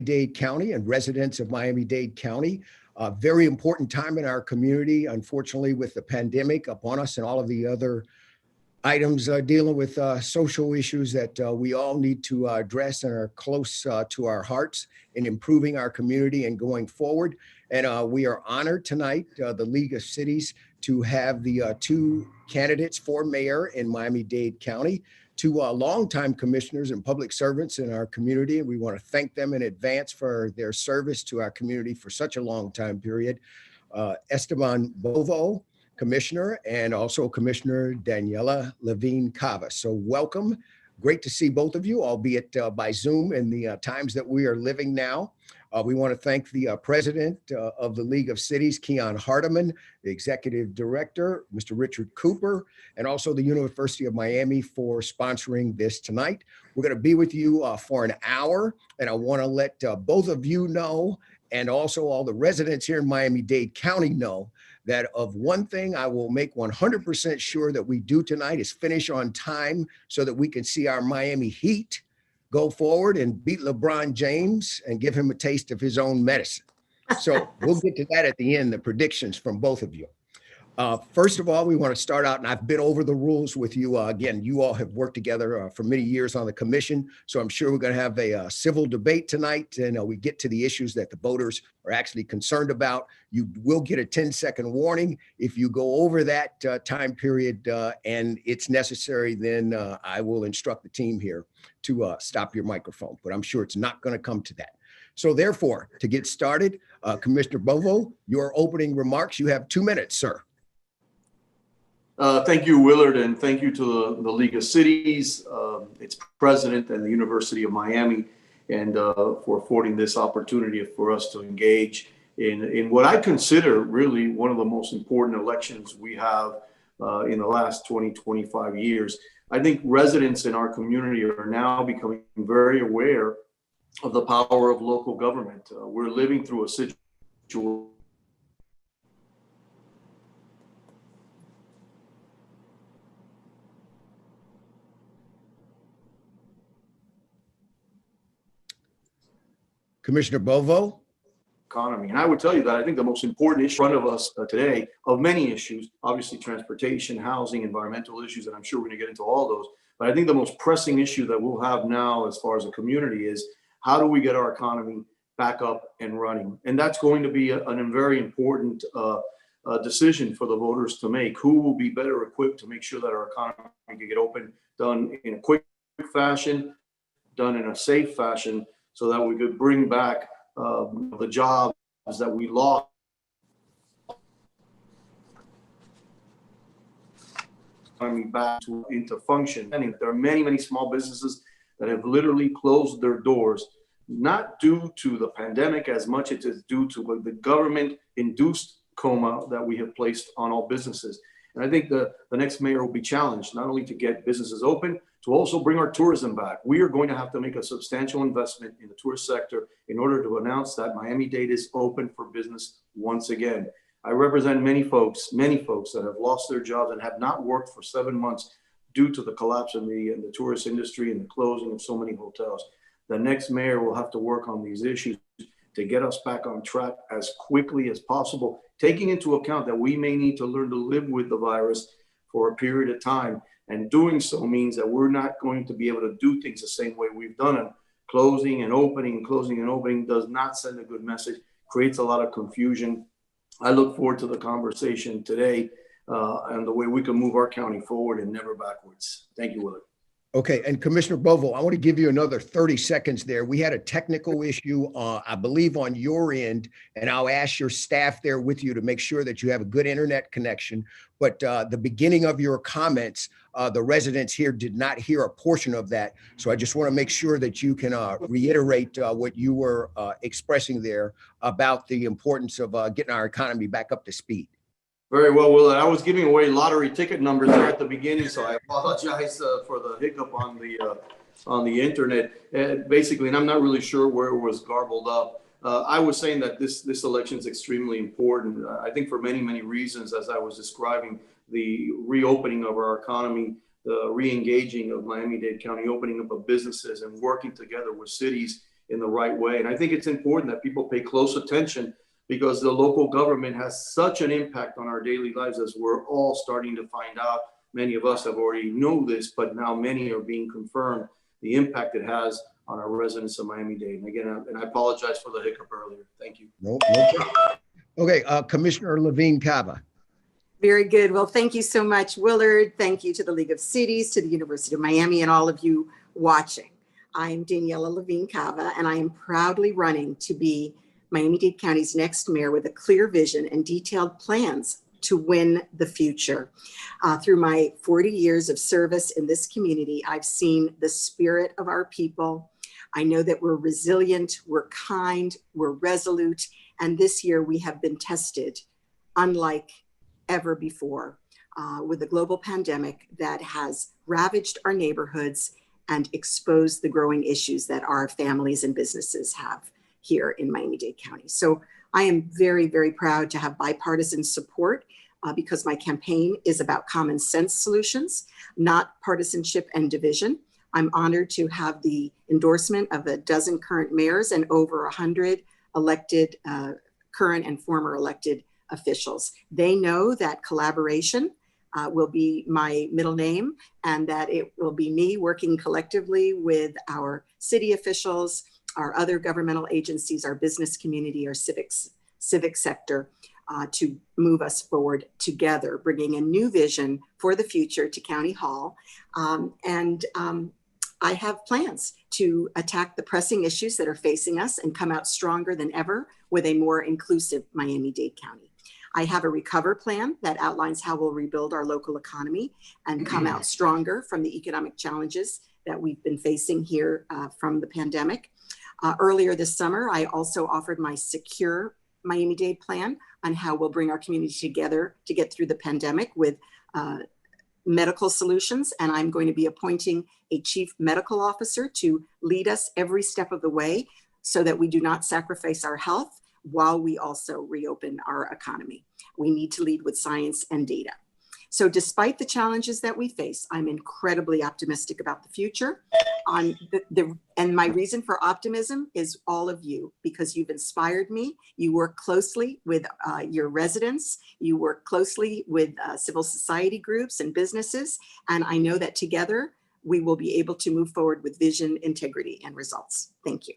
Miami-Dade County and residents of Miami-Dade County. A very important time in our community, unfortunately, with the pandemic upon us and all of the other items dealing with social issues that we all need to address and are close to our hearts in improving our community and going forward. And we are honored tonight, the League of Cities, to have the two candidates for mayor in Miami-Dade County, two longtime commissioners and public servants in our community. And we want to thank them in advance for their service to our community for such a long time period. Esteban Bovo, Commissioner, and also Commissioner Daniela Levine Cava. So welcome. Great to see both of you, albeit by Zoom in the times that we are living now. We want to thank the president of the League of Cities, Keon Hardiman, the executive director, Mr. Richard Cooper, and also the University of Miami for sponsoring this tonight. We're going to be with you for an hour, and I want to let both of you know, and also all the residents here in Miami-Dade County know, that of one thing I will make 100% sure that we do tonight is finish on time so that we can see our Miami Heat go forward and beat LeBron James and give him a taste of his own medicine. So we'll get to that at the end, the predictions from both of you. First of all, we want to start out, and I've been over the rules with you. Again, you all have worked together for many years on the commission, so I'm sure we're going to have a civil debate tonight, and we get to the issues that the voters are actually concerned about. You will get a 10-second warning. If you go over that time period and it's necessary, then I will instruct the team here to stop your microphone, but I'm sure it's not going to come to that. So therefore, to get started, Commissioner Bovo, your opening remarks, you have 2 minutes, sir. Thank you, Willard, and thank you to the League of Cities, its president, and the University of Miami, and for affording this opportunity for us to engage in what I consider really one of the most important elections we have in the last 20, 25 years. I think residents in our community are now becoming very aware of the power of local government. We're living through a situation. Commissioner Bovo. Economy. And I would tell you that I think the most important issue in front of us today, of many issues, obviously transportation, housing, environmental issues, and I'm sure we're going to get into all those. But I think the most pressing issue that we'll have now as far as a community is how do we get our economy back up and running? And that's going to be a very important decision for the voters to make. Who will be better equipped to make sure that our economy can get open, done in a quick fashion, done in a safe fashion, so that we could bring back the jobs that we lost back into function. And there are many, many small businesses that have literally closed their doors, not due to the pandemic as much as it is due to the government-induced coma that we have placed on all businesses. And I think the next mayor will be challenged not only to get businesses open, to also bring our tourism back. We are going to have to make a substantial investment in the tourist sector in order to announce that Miami-Dade is open for business once again. I represent many folks that have lost their jobs and have not worked for 7 months due to the collapse in the tourist industry and the closing of so many hotels. The next mayor will have to work on these issues to get us back on track as quickly as possible, taking into account that we may need to learn to live with the virus for a period of time. And doing so means that we're not going to be able to do things the same way we've done them. Closing and opening does not send a good message, creates a lot of confusion. I look forward to the conversation today and the way we can move our county forward and never backwards. Thank you, Willard. Okay, and Commissioner Bovo, I want to give you another 30 seconds there. We had a technical issue, I believe, on your end, and I'll ask your staff there with you to make sure that you have a good internet connection. But the beginning of your comments, the residents here did not hear a portion of that. So I just want to make sure that you can reiterate what you were expressing there about the importance of getting our economy back up to speed. Very well, Will. I was giving away lottery ticket numbers there at the beginning, so I apologize for the hiccup on the internet. Basically, and I'm not really sure where it was garbled up. I was saying that this election is extremely important. I think for many, many reasons, as I was describing the reopening of our economy, the re-engaging of Miami-Dade County, opening up of businesses and working together with cities in the right way. And I think it's important that people pay close attention, because the local government has such an impact on our daily lives, as we're all starting to find out. Many of us have already know this, but now many are being confirmed the impact it has on our residents of Miami-Dade. And again, and I apologize for the hiccup earlier. Thank you. No. Okay, Commissioner Levine Cava. Very good. Well, thank you so much, Willard. Thank you to the League of Cities, to the University of Miami, and all of you watching. I'm Daniela Levine Cava, and I am proudly running to be Miami-Dade County's next mayor with a clear vision and detailed plans to win the future. Through my 40 years of service in this community, I've seen the spirit of our people. I know that we're resilient, we're kind, we're resolute, and this year we have been tested unlike ever before with a global pandemic that has ravaged our neighborhoods and exposed the growing issues that our families and businesses have here in Miami-Dade County. So I am very, very proud to have bipartisan support because my campaign is about common sense solutions, not partisanship and division. I'm honored to have the endorsement of a dozen current mayors and over 100 elected, current and former elected officials. They know that collaboration will be my middle name, and that it will be me working collectively with our city officials, our other governmental agencies, our business community, our civic sector, to move us forward together, bringing a new vision for the future to County Hall. I have plans to attack the pressing issues that are facing us and come out stronger than ever with a more inclusive Miami-Dade County. I have a recover plan that outlines how we'll rebuild our local economy and come out stronger from the economic challenges that we've been facing here from the pandemic. Earlier this summer, I also offered my Secure Miami-Dade plan on how we'll bring our community together to get through the pandemic with medical solutions. And I'm going to be appointing a chief medical officer to lead us every step of the way so that we do not sacrifice our health while we also reopen our economy. We need to lead with science and data. So despite the challenges that we face, I'm incredibly optimistic about the future. And my reason for optimism is all of you, because you've inspired me. You work closely with your residents. You work closely with civil society groups and businesses. And I know that together we will be able to move forward with vision, integrity, and results. Thank you.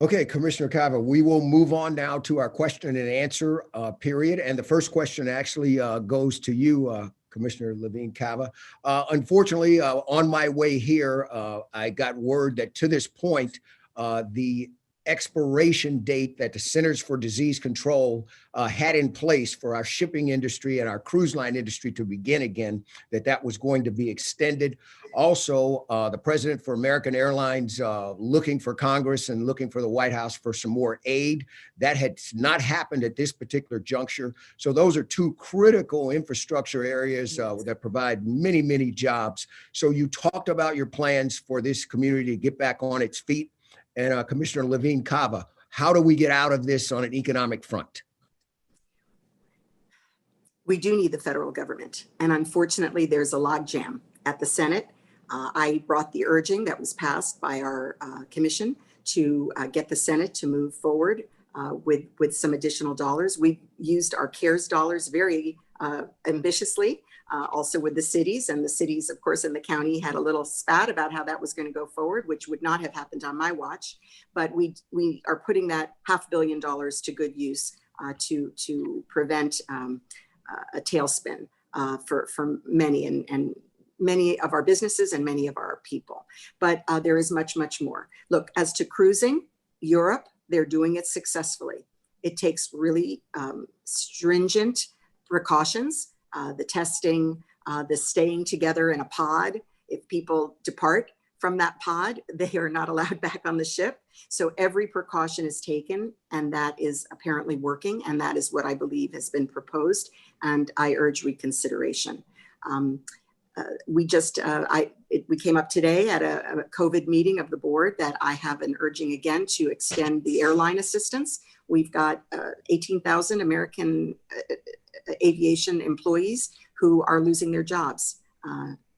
Okay, Commissioner Cava, we will move on now to our question and answer period. And the first question actually goes to you, Commissioner Levine Cava. Unfortunately, on my way here, I got word that to this point, the expiration date that the Centers for Disease Control had in place for our shipping industry and our cruise line industry to begin again, that was going to be extended. Also, the president for American Airlines looking for Congress and looking for the White House for some more aid. That had not happened at this particular juncture. So those are two critical infrastructure areas that provide many, many jobs. So you talked about your plans for this community to get back on its feet. And Commissioner Levine Cava, how do we get out of this on an economic front? We do need the federal government. And unfortunately, there's a logjam at the Senate. I brought the urging that was passed by our commission to get the Senate to move forward with some additional dollars. We've used our CARES dollars very ambitiously, also with the cities. And the cities, of course, in the county had a little spat about how that was going to go forward, which would not have happened on my watch. But we are putting that $500 million to good use to prevent a tailspin for many and many of our businesses and many of our people. But there is much, much more. Look, as to cruising, Europe, they're doing it successfully. It takes really stringent precautions, the testing, the staying together in a pod. If people depart from that pod, they are not allowed back on the ship. So every precaution is taken, and that is apparently working. And that is what I believe has been proposed. And I urge reconsideration. We came up today at a COVID meeting of the board that I have an urging again to extend the airline assistance. We've got 18,000 American aviation employees who are losing their jobs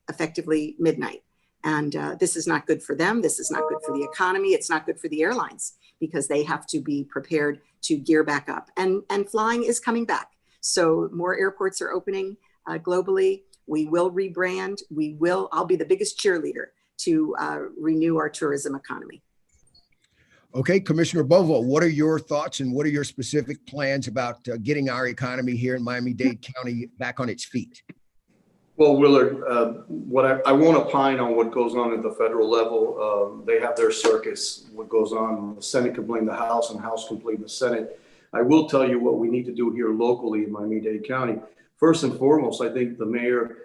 effectively midnight. And this is not good for them. This is not good for the economy. It's not good for the airlines because they have to be prepared to gear back up. And flying is coming back. So more airports are opening globally. We will rebrand. I'll be the biggest cheerleader to renew our tourism economy. Okay, Commissioner Bovo, what are your thoughts and what are your specific plans about getting our economy here in Miami-Dade County back on its feet? Well, Willard, I won't opine on what goes on at the federal level. They have their circus. What goes on, the Senate can blame the House and the House can blame the Senate. I will tell you what we need to do here locally in Miami-Dade County. First and foremost, I think the mayor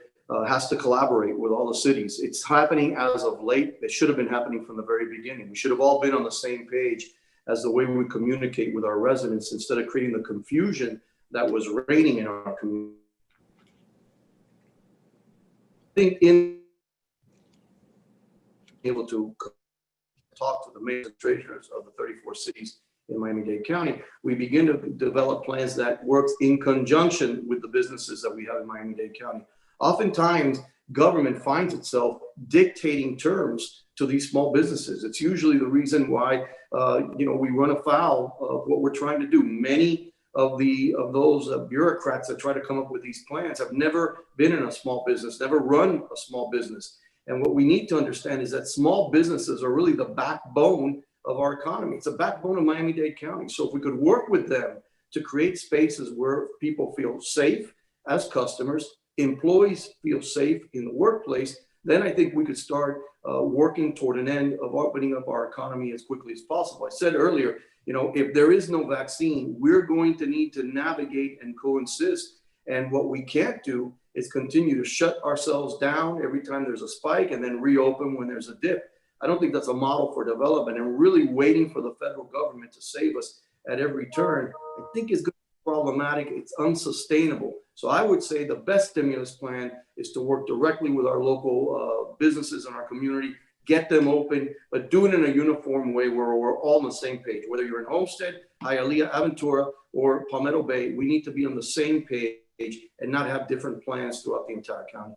has to collaborate with all the cities. It's happening as of late. It should have been happening from the very beginning. We should have all been on the same page as the way we communicate with our residents instead of creating the confusion that was reigning in our community. I think in able to talk to the mayors and treasurers of the 34 cities in Miami-Dade County, we begin to develop plans that works in conjunction with the businesses that we have in Miami-Dade County. Oftentimes, government finds itself dictating terms to these small businesses. It's usually the reason why we run afoul of what we're trying to do. Many of those bureaucrats that try to come up with these plans have never been in a small business, never run a small business. And what we need to understand is that small businesses are really the backbone of our economy. It's the backbone of Miami-Dade County. So if we could work with them to create spaces where people feel safe as customers, employees feel safe in the workplace, then I think we could start working toward an end of opening up our economy as quickly as possible. I said earlier, if there is no vaccine, we're going to need to navigate and coexist. And what we can't do is continue to shut ourselves down every time there's a spike and then reopen when there's a dip. I don't think that's a model for development, and really waiting for the federal government to save us at every turn, I think is going to be problematic. It's unsustainable. So I would say the best stimulus plan is to work directly with our local businesses in our community, get them open, but do it in a uniform way where we're all on the same page. Whether you're in Homestead, Hialeah, Aventura, or Palmetto Bay, we need to be on the same page and not have different plans throughout the entire county.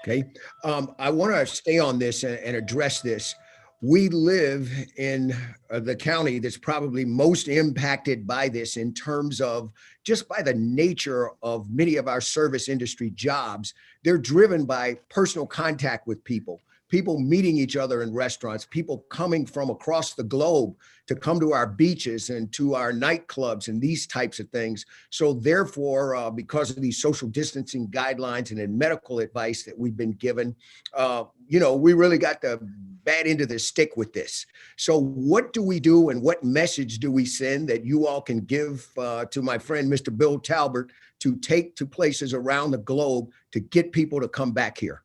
Okay. I want to stay on this and address this. We live in the county that's probably most impacted by this in terms of just by the nature of many of our service industry jobs. They're driven by personal contact with people meeting each other in restaurants, people coming from across the globe to come to our beaches and to our nightclubs and these types of things. So therefore, because of these social distancing guidelines and in medical advice that we've been given, we really got the bad end of the stick with this. So what do we do and what message do we send that you all can give to my friend, Mr. Bill Talbert, to take to places around the globe to get people to come back here?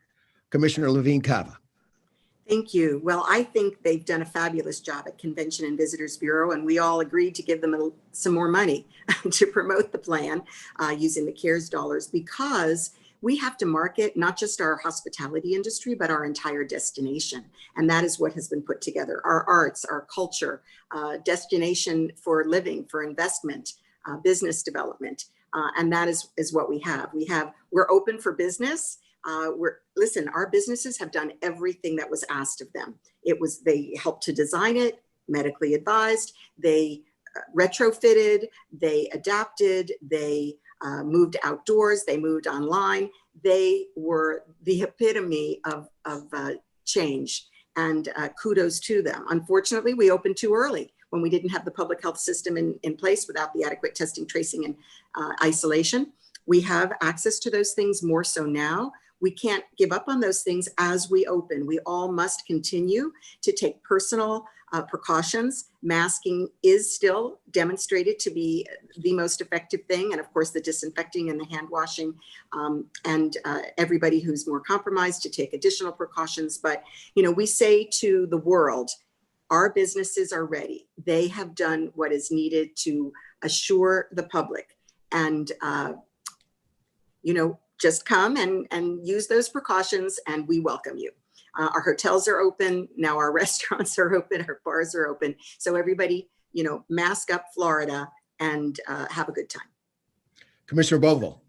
Commissioner Levine Cava. Thank you. Well, I think they've done a fabulous job at Convention and Visitors Bureau, and we all agreed to give them some more money to promote the plan using the CARES dollars, because we have to market not just our hospitality industry, but our entire destination. And that is what has been put together. Our arts, our culture, destination for living, for investment, business development. And that is what we have. We're open for business. Listen, our businesses have done everything that was asked of them. They helped to design it, medically advised, they retrofitted, they adapted, they moved outdoors, they moved online. They were the epitome of change, and kudos to them. Unfortunately, we opened too early when we didn't have the public health system in place without the adequate testing, tracing, and isolation. We have access to those things more so now. We can't give up on those things as we open. We all must continue to take personal precautions. Masking is still demonstrated to be the most effective thing. And of course, the disinfecting and the hand washing, and everybody who's more compromised to take additional precautions. But, we say to the world, our businesses are ready. They have done what is needed to assure the public. And, just come and use those precautions, and we welcome you. Our hotels are open. Now our restaurants are open, our bars are open. So everybody, mask up Florida and have a good time. Commissioner Bovo.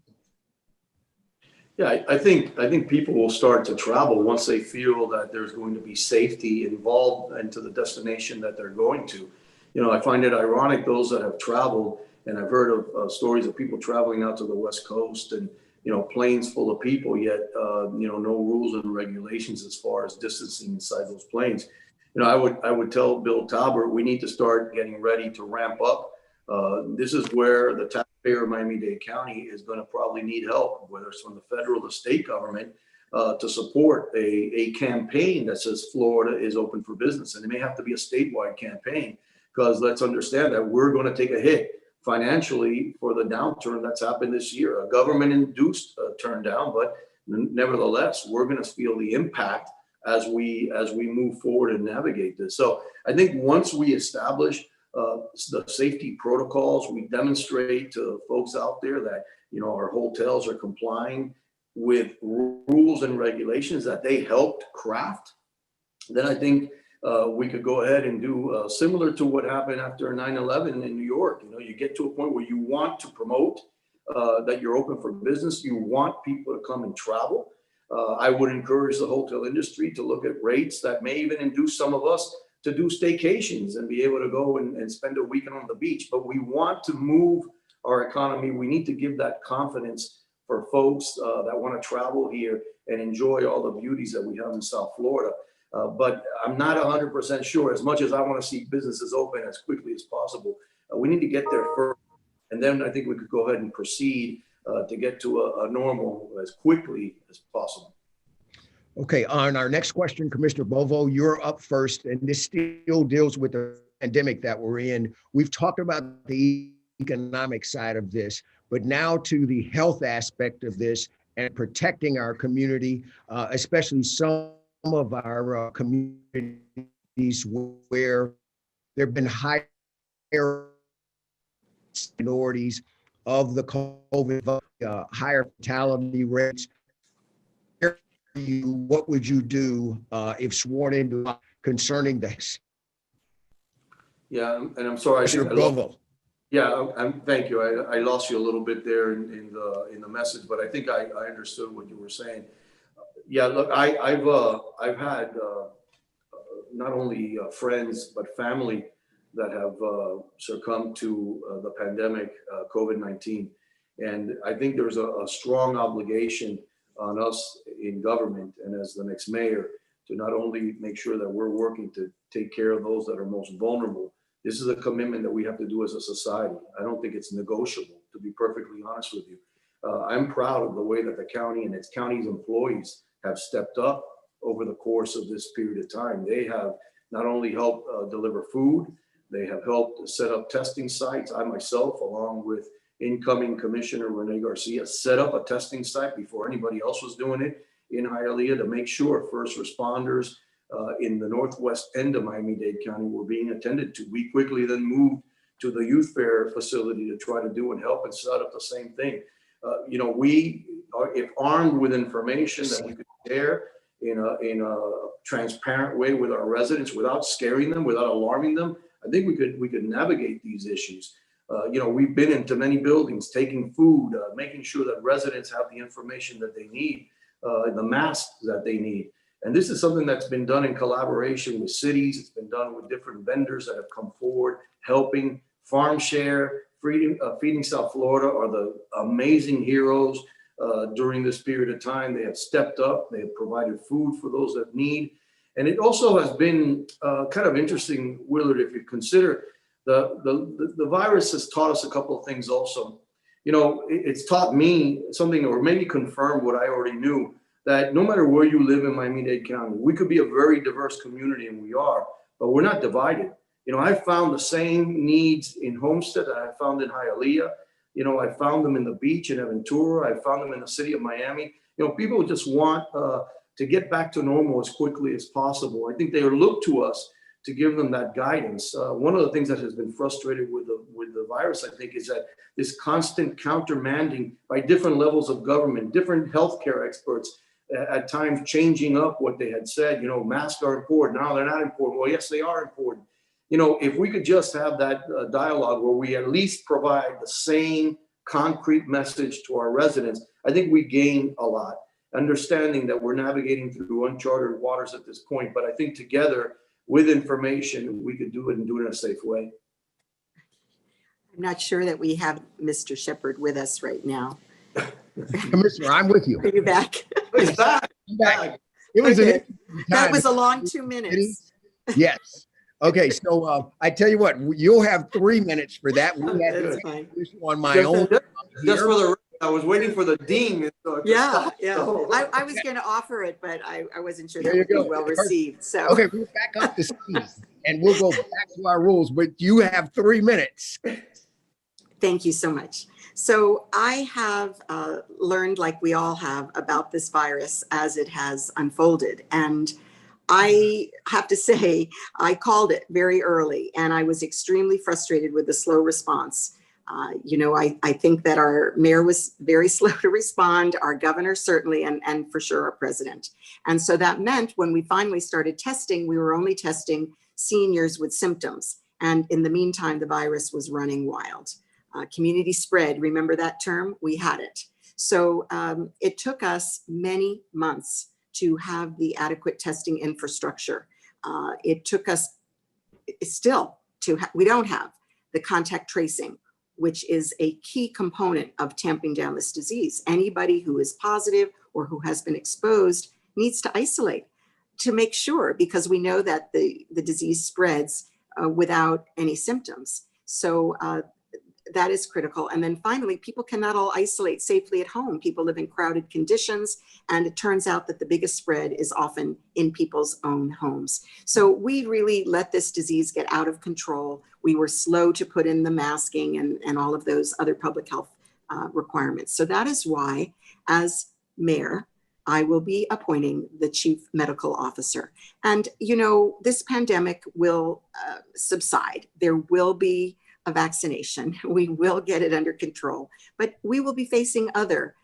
Yeah, I think people will start to travel once they feel that there's going to be safety involved into the destination that they're going to. I find it ironic, those that have traveled, and I've heard of stories of people traveling out to the West Coast and, planes full of people, yet, no rules and regulations as far as distancing inside those planes. I would tell Bill Talbert, we need to start getting ready to ramp up. This is where the taxpayer of Miami-Dade County is going to probably need help, whether it's from the federal or state government, to support a campaign that says Florida is open for business. And it may have to be a statewide campaign, because let's understand that we're going to take a hit financially for the downturn that's happened this year, a government-induced turn down, but nevertheless, we're going to feel the impact as we move forward and navigate this. So I think once we establish the safety protocols, we demonstrate to folks out there that our hotels are complying with rules and regulations that they helped craft, then I think we could go ahead and do similar to what happened after 9/11 in New York. You get to a point where you want to promote that you're open for business. You want people to come and travel. I would encourage the hotel industry to look at rates that may even induce some of us to do staycations and be able to go and spend a weekend on the beach. But we want to move our economy. We need to give that confidence for folks that want to travel here and enjoy all the beauties that we have in South Florida. But I'm not 100% sure, as much as I want to see businesses open as quickly as possible. We need to get there first. And then I think we could go ahead and proceed to get to a normal as quickly as possible. Okay, on our next question, Commissioner Bovo, you're up first, and this still deals with the pandemic that we're in. We've talked about the economic side of this, but now to the health aspect of this and protecting our community, especially some of our communities where there have been higher minorities of the COVID, higher fatality rates. What would you do if sworn into concerning this? Yeah, and I'm sorry. Thank you. I lost you a little bit there in the message, but I think I understood what you were saying. Yeah, look, I've had not only friends but family that have succumbed to the pandemic, COVID-19, and I think there's a strong obligation on us in government and as the next mayor to not only make sure that we're working to take care of those that are most vulnerable. This is a commitment that we have to do as a society. I don't think it's negotiable, to be perfectly honest with you. I'm proud of the way that the county and its county's employees have stepped up over the course of this period of time. They have not only helped deliver food, they have helped set up testing sites. I myself, along with incoming Commissioner Rene Garcia, set up a testing site before anybody else was doing it in Hialeah to make sure first responders in the northwest end of Miami-Dade County were being attended to. We quickly then moved to the youth fair facility to try to do and help and set up the same thing. We are, if armed with information that we could share in a transparent way with our residents without scaring them, without alarming them, I think we could navigate these issues. We've been into many buildings, taking food, making sure that residents have the information that they need, the masks that they need. And this is something that's been done in collaboration with cities. It's been done with different vendors that have come forward, helping. Farm Share, Feeding South Florida are the amazing heroes during this period of time. They have stepped up. They have provided food for those that need. And it also has been kind of interesting, Willard, if you consider the virus has taught us a couple of things also. It's taught me something, or maybe confirmed what I already knew, that no matter where you live in Miami-Dade County, we could be a very diverse community, and we are, but we're not divided. I found the same needs in Homestead that I found in Hialeah. I found them in the beach in Aventura. I found them in the city of Miami. People just want to get back to normal as quickly as possible. I think they look to us to give them that guidance. One of the things that has been frustrated with the virus, I think, is that this constant countermanding by different levels of government, different healthcare experts, at times changing up what they had said. Masks are important. No, they're not important. Well, yes, they are important. If we could just have that dialogue where we at least provide the same concrete message to our residents, I think we gain a lot. Understanding that we're navigating through uncharted waters at this point, but I think together with information, we could do it and do it in a safe way. I'm not sure that we have Mr. Shepherd with us right now. Commissioner, I'm with you. Are you back? He's back. I'm back. It was Okay. an That was a long 2 minutes. Yes. Okay, so I tell you what, you'll have 3 minutes for that. We had That's this fine. on my own. Just for the, I was waiting for the ding. To Yeah, stop. yeah. So- I was going to offer it, but I wasn't sure There that you would be go. well received. So, Okay, we'll back up to speed and we'll go back to our rules, but you have 3 minutes. thank you so much. So I have learned, like we all have, about this virus as it has unfolded. And I have to say, I called it very early and I was extremely frustrated with the slow response. I think that our mayor was very slow to respond, our governor certainly, and for sure our president. And so that meant when we finally started testing, we were only testing seniors with symptoms. And in the meantime, the virus was running wild. Community spread, remember that term? We had it. So it took us many months to have the adequate testing infrastructure. It took us still we don't have the contact tracing, which is a key component of tamping down this disease. Anybody who is positive or who has been exposed needs to isolate to make sure, because we know that the disease spreads without any symptoms. So that is critical. And then finally, people cannot all isolate safely at home. People live in crowded conditions, and it turns out that the biggest spread is often in people's own homes. So we really let this disease get out of control. We were slow to put in the masking and all of those other public health requirements. So that is why, as mayor, I will be appointing the chief medical officer. And, this pandemic will subside. There will be a vaccination. We will get it under control, but we will be facing other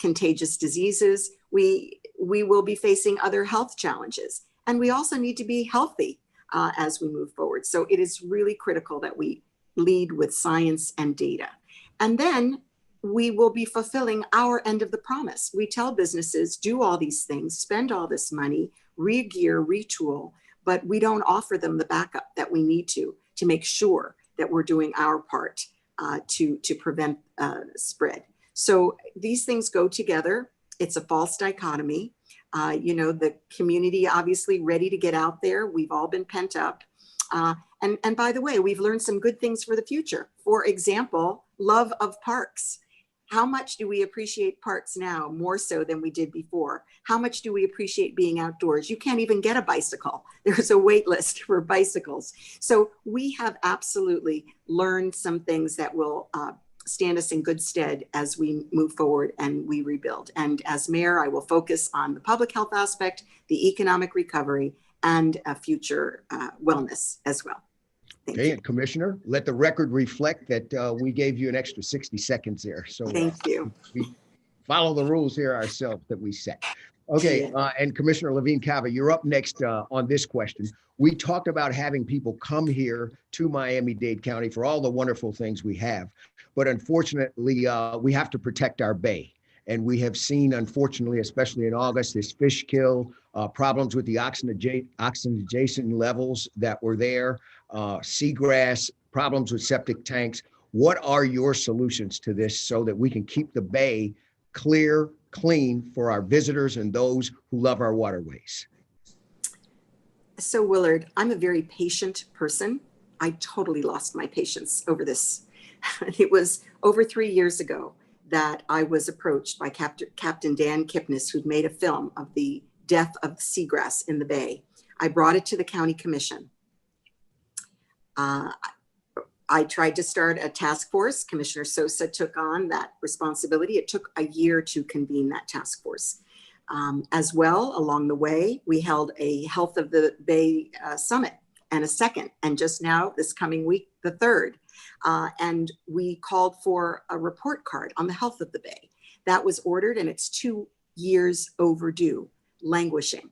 contagious diseases. We will be facing other health challenges, and we also need to be healthy as we move forward. So it is really critical that we lead with science and data. And then we will be fulfilling our end of the promise. We tell businesses, do all these things, spend all this money, re-gear, retool, but we don't offer them the backup that we need to make sure that we're doing our part to prevent spread. So these things go together. It's a false dichotomy. The community obviously ready to get out there. We've all been pent up. And by the way, we've learned some good things for the future. For example, love of parks. How much do we appreciate parks now, more so than we did before? How much do we appreciate being outdoors? You can't even get a bicycle. There's a wait list for bicycles. So we have absolutely learned some things that will stand us in good stead as we move forward and we rebuild. And as mayor, I will focus on the public health aspect, the economic recovery, and future wellness as well. Thank you. And Commissioner, let the record reflect that we gave you an extra 60 seconds there. So Thank you. we follow the rules here ourselves that we set. Okay, and Commissioner Levine Cava, you're up next on this question. We talked about having people come here to Miami-Dade County for all the wonderful things we have, but unfortunately, we have to protect our bay. And we have seen, unfortunately, especially in August, this fish kill, problems with the oxygenation levels that were there, seagrass, problems with septic tanks. What are your solutions to this so that we can keep the bay clear, clean for our visitors and those who love our waterways? So Willard, I'm a very patient person. I totally lost my patience over this. It was over 3 years ago that I was approached by Captain Dan Kipnis, who'd made a film of the death of seagrass in the bay. I brought it to the county commission. I tried to start a task force. Commissioner Sosa took on that responsibility. It took a year to convene that task force. As well, along the way, we held a Health of the Bay Summit and a second, and just now, this coming week, the third. And we called for a report card on the health of the bay. That was ordered, and it's 2 years overdue, languishing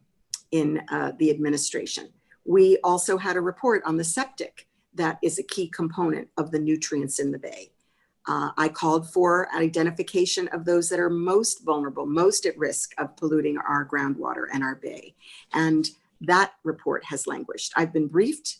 in the administration. We also had a report on the septic that is a key component of the nutrients in the bay. I called for identification of those that are most vulnerable, most at risk of polluting our groundwater and our bay. And that report has languished. I've been briefed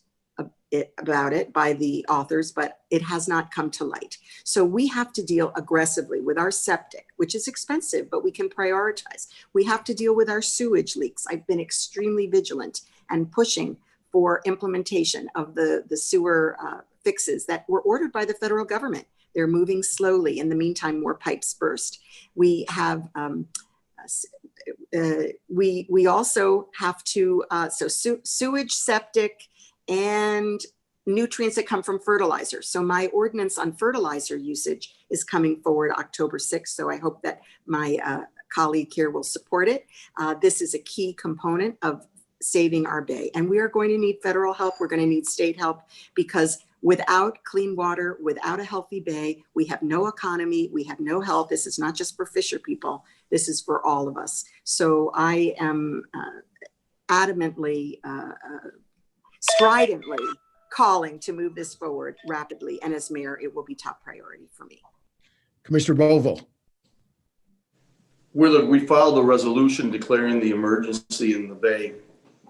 about it by the authors, but it has not come to light. So we have to deal aggressively with our septic, which is expensive, but we can prioritize. We have to deal with our sewage leaks. I've been extremely vigilant and pushing for implementation of the sewer fixes that were ordered by the federal government. They're moving slowly. In the meantime, more pipes burst. We have, we also have to, sewage, septic, and nutrients that come from fertilizer. So my ordinance on fertilizer usage is coming forward October 6th. So I hope that my colleague here will support it. This is a key component of saving our bay. And we are going to need federal help. We're going to need state help, because without clean water, without a healthy bay, we have no economy, we have no health. This is not just for fisher people. This is for all of us. So I am adamantly, stridently calling to move this forward rapidly. And as mayor, it will be top priority for me. Commissioner Bovill. Willard, we filed a resolution declaring the emergency in the Bay,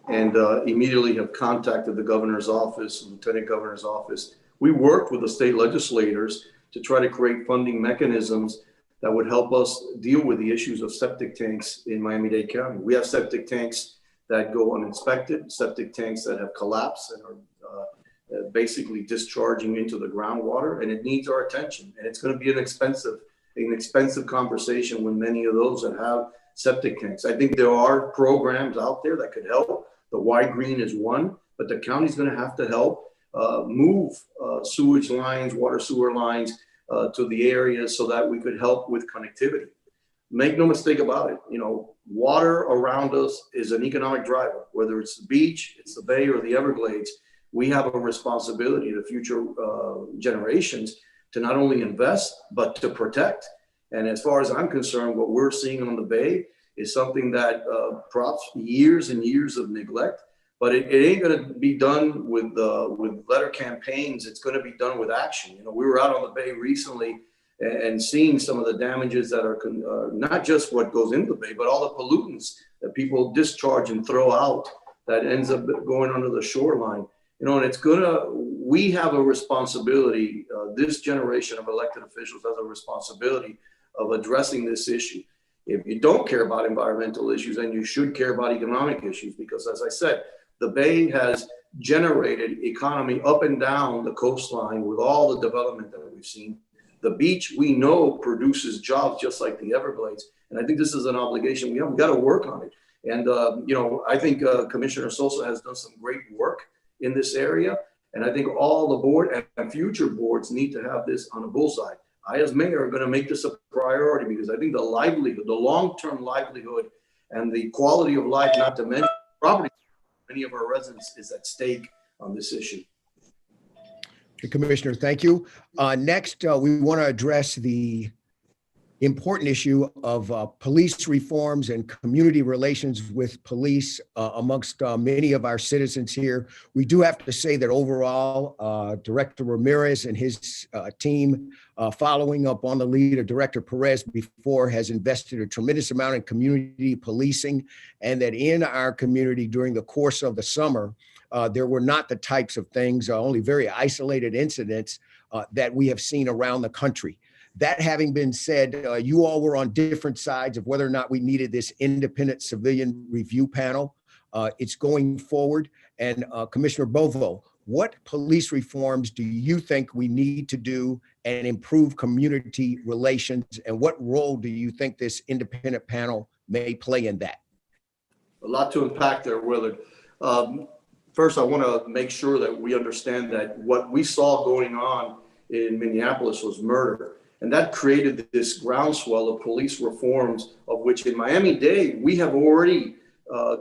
and immediately have contacted the governor's office, lieutenant governor's office. We worked with the state legislators to try to create funding mechanisms that would help us deal with the issues of septic tanks in Miami-Dade County. We have septic tanks that go uninspected, septic tanks that have collapsed and are basically discharging into the groundwater, and it needs our attention. And it's going to be an expensive conversation with many of those that have septic tanks. I think there are programs out there that could help. The Y Green is one, but the county's going to have to help move sewage lines, water sewer lines to the areas so that we could help with connectivity. Make no mistake about it, you know, water around us is an economic driver, whether it's the beach, it's the bay, or the Everglades. We have a responsibility to future generations to not only invest, but to protect. And as far as I'm concerned, what we're seeing on the bay is something that props years and years of neglect, but it ain't going to be done with letter campaigns. It's going to be done with action. You know, we were out on the bay recently and seeing some of the damages that are not just what goes into the bay, but all the pollutants that people discharge and throw out that ends up going under the shoreline. You know, and it's we have a responsibility, this generation of elected officials has a responsibility of addressing this issue. If you don't care about environmental issues, then you should care about economic issues, because as I said, the bay has generated economy up and down the coastline with all the development that we've seen. The beach, we know, produces jobs just like the Everglades. And I think this is an obligation. We've got to work on it. And, you know, I think Commissioner Sosa has done some great work in this area. And I think all the board and future boards need to have this on a bullseye. I, as mayor, are going to make this a priority, because I think the livelihood, the long-term livelihood, and the quality of life, not to mention property, many of our residents, is at stake on this issue. Commissioner, thank you. Next, we want to address the important issue of police reforms and community relations with police amongst many of our citizens here. We do have to say that overall, Director Ramirez and his team, following up on the lead of Director Perez before, has invested a tremendous amount in community policing, and that in our community during the course of the summer, there were not the types of things, only very isolated incidents that we have seen around the country. That having been said, you all were on different sides of whether or not we needed this independent civilian review panel. It's going forward. And Commissioner Bovo, what police reforms do you think we need to do and improve community relations? And what role do you think this independent panel may play in that? A lot to unpack there, Willard. First, I want to make sure that we understand that what we saw going on in Minneapolis was murder. And that created this groundswell of police reforms, of which in Miami-Dade, we have already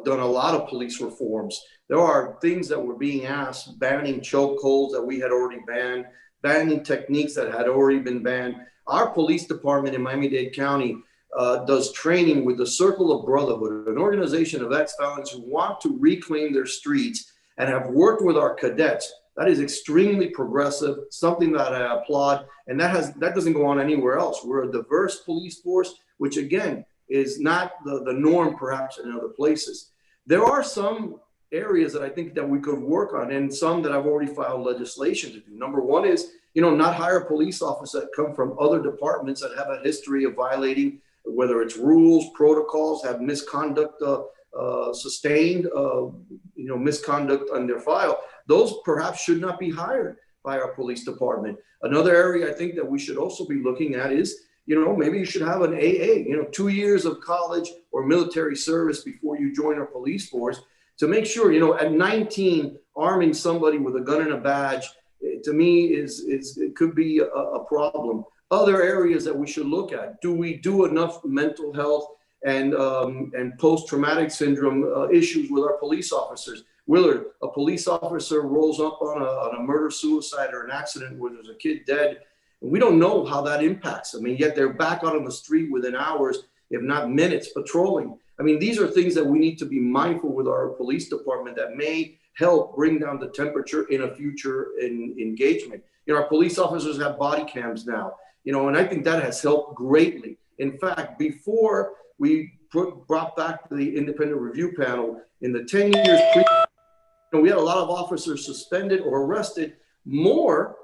done a lot of police reforms. There are things that were being asked, banning chokeholds that we had already banned, banning techniques that had already been banned. Our police department in Miami-Dade County does training with the Circle of Brotherhood, an organization of ex-felons who want to reclaim their streets, and have worked with our cadets. That is extremely progressive, something that I applaud, and that doesn't go on anywhere else. We're a diverse police force, which again is not the norm perhaps in other places. There are some areas that I think that we could work on, and some that I've already filed legislation to do. Number one is, not hire police officers that come from other departments that have a history of violating, whether it's rules, protocols, have misconduct sustained, misconduct on their file. Those perhaps should not be hired by our police department. Another area I think that we should also be looking at is, maybe you should have an AA, 2 years of college or military service before you join our police force, to make sure, at 19, arming somebody with a gun and a badge, to me it could be a problem. Other areas that we should look at: do we do enough mental health and post-traumatic syndrome issues with our police officers? Willard, a police officer rolls up on a murder, suicide, or an accident where there's a kid dead, and we don't know how that impacts them. Yet they're back out on the street within hours, if not minutes, patrolling. These are things that we need to be mindful with our police department that may help bring down the temperature in a future engagement. Our police officers have body cams now, and I think that has helped greatly. In fact, before we brought back the independent review panel, in the 10 years we had a lot of officers suspended or arrested, more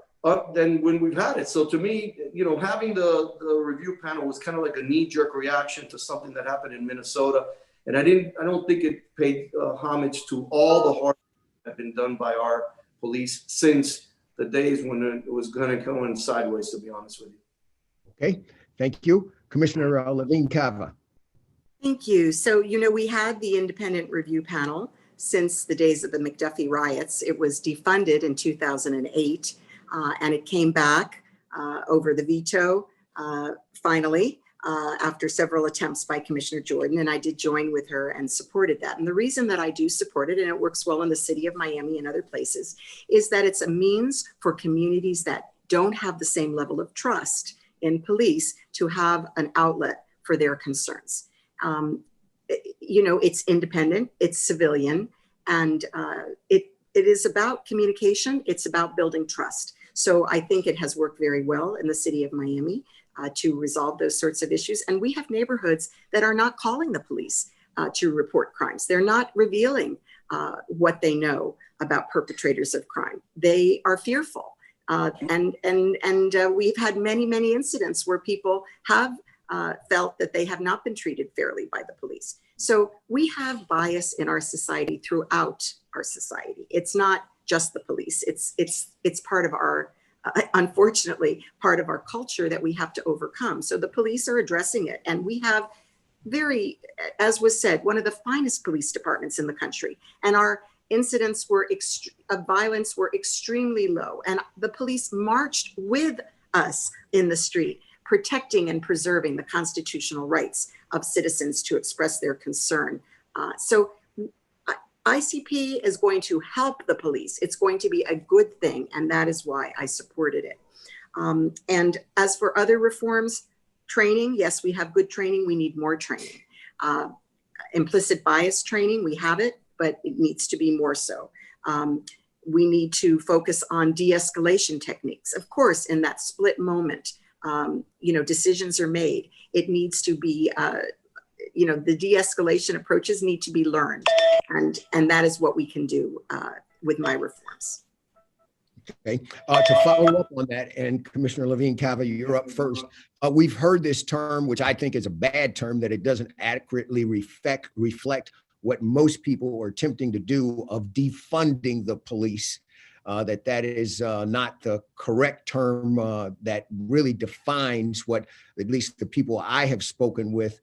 than when we've had it. So to me, having the review panel was kind of like a knee-jerk reaction to something that happened in Minnesota. And I don't think it paid homage to all the hard work that had been done by our police since the days when it was going to go in sideways, to be honest with you. Okay, thank you. Commissioner Levine Cava. Thank you. So, we had the independent review panel since the days of the McDuffie riots. It was defunded in 2008, and it came back over the veto, finally, after several attempts by Commissioner Jordan, and I did join with her and supported that. And the reason that I do support it, and it works well in the city of Miami and other places, is that it's a means for communities that don't have the same level of trust in police to have an outlet for their concerns. It's independent, it's civilian, and it is about communication. It's about building trust. So I think it has worked very well in the city of Miami to resolve those sorts of issues. And we have neighborhoods that are not calling the police to report crimes. They're not revealing what they know about perpetrators of crime. They are fearful. And we've had many, many incidents where people have felt that they have not been treated fairly by the police. So we have bias in our society throughout our society. It's not just the police. It's part of our, unfortunately, part of our culture that we have to overcome. So the police are addressing it. And we have very, as was said, one of the finest police departments in the country. And our incidents of violence were extremely low. And the police marched with us in the street, protecting and preserving the constitutional rights of citizens to express their concern. So ICP is going to help the police. It's going to be a good thing, and that is why I supported it. And as for other reforms, training, yes, we have good training. We need more training. Implicit bias training, we have it, but it needs to be more so. We need to focus on de-escalation techniques. Of course, in that split moment, decisions are made. It needs to be, the de-escalation approaches need to be learned. And that is what we can do with my reforms. Okay, to follow up on that, and Commissioner Levine Cava, you're up first. We've heard this term, which I think is a bad term, that it doesn't adequately reflect what most people are attempting to do, of defunding the police. That is not the correct term that really defines what at least the people I have spoken with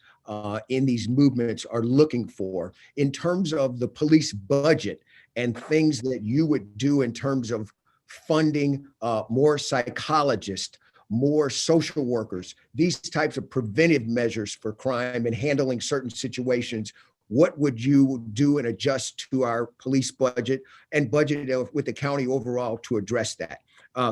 in these movements are looking for. In terms of the police budget and things that you would do in terms of funding more psychologists, more social workers, these types of preventive measures for crime and handling certain situations, what would you do and adjust to our police budget and budget with the county overall to address that?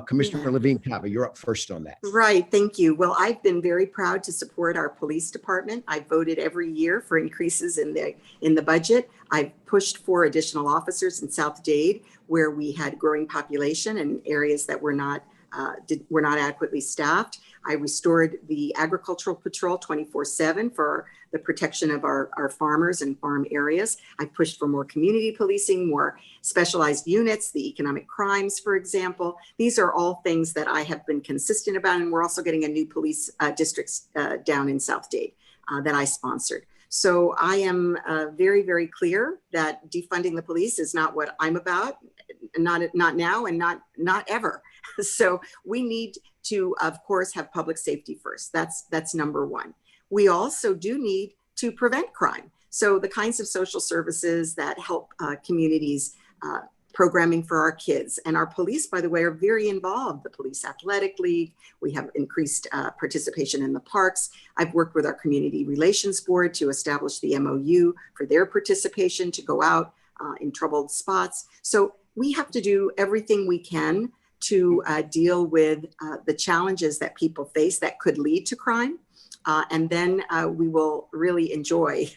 Commissioner Levine Cava, you're up first on that. Right, thank you. Well, I've been very proud to support our police department. I've voted every year for increases in the budget. I've pushed for additional officers in South Dade, where we had growing population and areas that were not adequately staffed. I restored the agricultural patrol 24/7 for the protection of our farmers and farm areas. I pushed for more community policing, more specialized units, the economic crimes, for example. These are all things that I have been consistent about, and we're also getting a new police district down in South Dade that I sponsored. So I am very, very clear that defunding the police is not what I'm about, not now and not ever. So we need to, of course, have public safety first. That's number one. We also do need to prevent crime. So the kinds of social services that help communities, programming for our kids. And our police, by the way, are very involved. The Police Athletic League, we have increased participation in the parks. I've worked with our Community Relations Board to establish the MOU for their participation to go out in troubled spots. So we have to do everything we can to deal with the challenges that people face that could lead to crime. And then we will really enjoy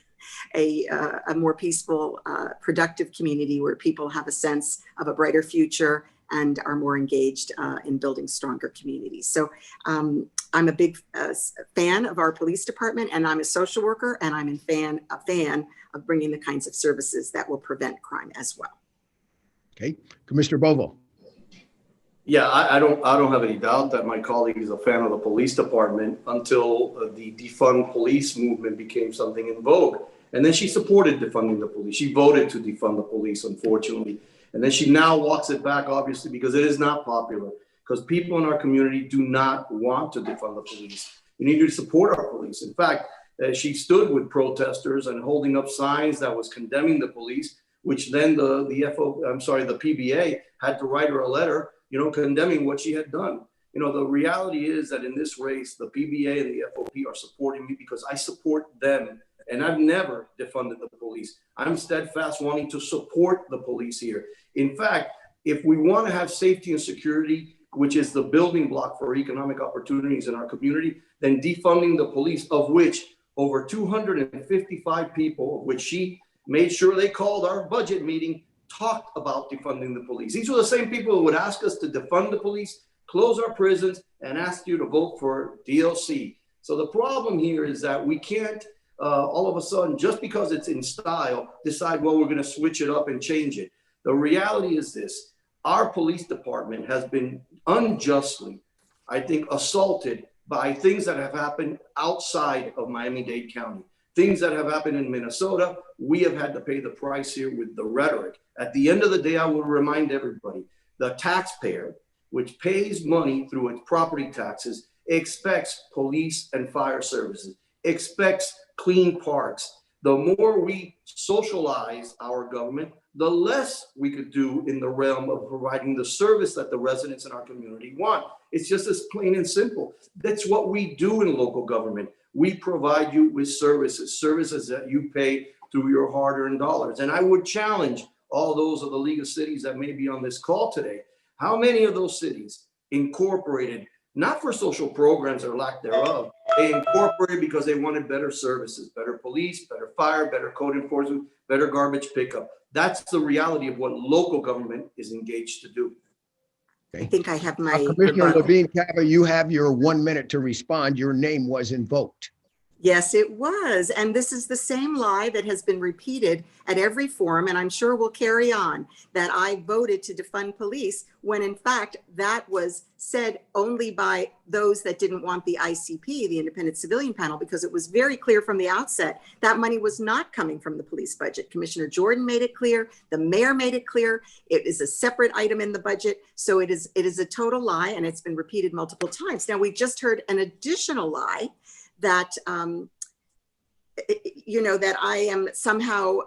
a more peaceful, productive community where people have a sense of a brighter future and are more engaged in building stronger communities. So I'm a big fan of our police department, and I'm a social worker, and I'm a fan of bringing the kinds of services that will prevent crime as well. Okay, Commissioner Bovo. Yeah, I don't have any doubt that my colleague is a fan of the police department until the defund police movement became something in vogue. And then she supported defunding the police. She voted to defund the police, unfortunately. And then she now walks it back, obviously, because it is not popular. Because people in our community do not want to defund the police. We need to support our police. In fact, she stood with protesters and holding up signs that was condemning the police, which then the PBA had to write her a letter, condemning what she had done. The reality is that in this race, the PBA and the FOP are supporting me because I support them. And I've never defunded the police. I'm steadfast wanting to support the police here. In fact, if we want to have safety and security, which is the building block for economic opportunities in our community, then defunding the police, of which over 255 people, which she made sure they called our budget meeting, talked about defunding the police. These were the same people who would ask us to defund the police, close our prisons, and ask you to vote for DLC. So the problem here is that we can't all of a sudden, just because it's in style, decide, well, we're going to switch it up and change it. The reality is this: our police department has been unjustly, I think, assaulted by things that have happened outside of Miami-Dade County. Things that have happened in Minnesota, we have had to pay the price here with the rhetoric. At the end of the day, I will remind everybody, the taxpayer, which pays money through its property taxes, expects police and fire services, expects clean parks. The more we socialize our government, the less we could do in the realm of providing the service that the residents in our community want. It's just as plain and simple. That's what we do in local government. We provide you with services that you pay through your hard-earned dollars. And I would challenge all those of the League of Cities that may be on this call today. How many of those cities incorporated, not for social programs or lack thereof, they incorporated because they wanted better services, better police, better fire, better code enforcement, better garbage pickup. That's the reality of what local government is engaged to do. I think I have my Commissioner Levine Cava, you have your 1 minute to respond. Your name was invoked. Yes, it was. And this is the same lie that has been repeated at every forum, and I'm sure will carry on, that I voted to defund police, when in fact that was said only by those that didn't want the ICP, the Independent Civilian Panel, because it was very clear from the outset that money was not coming from the police budget. Commissioner Jordan made it clear. The mayor made it clear. It is a separate item in the budget. So it is a total lie, and it's been repeated multiple times. Now, we just heard an additional lie that, that I am somehow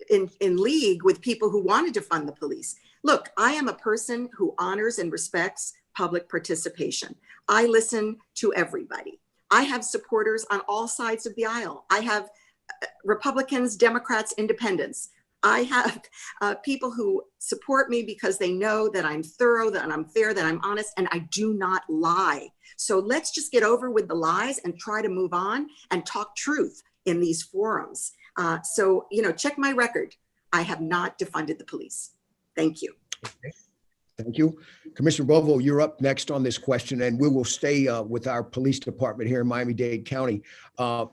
in league with people who want to defund the police. Look, I am a person who honors and respects public participation. I listen to everybody. I have supporters on all sides of the aisle. I have Republicans, Democrats, Independents. I have people who support me because they know that I'm thorough, that I'm fair, that I'm honest, and I do not lie. So let's just get over with the lies and try to move on and talk truth in these forums. So, check my record. I have not defunded the police. Thank you. Thank you. Commissioner Bovo, you're up next on this question, and we will stay with our police department here in Miami-Dade County.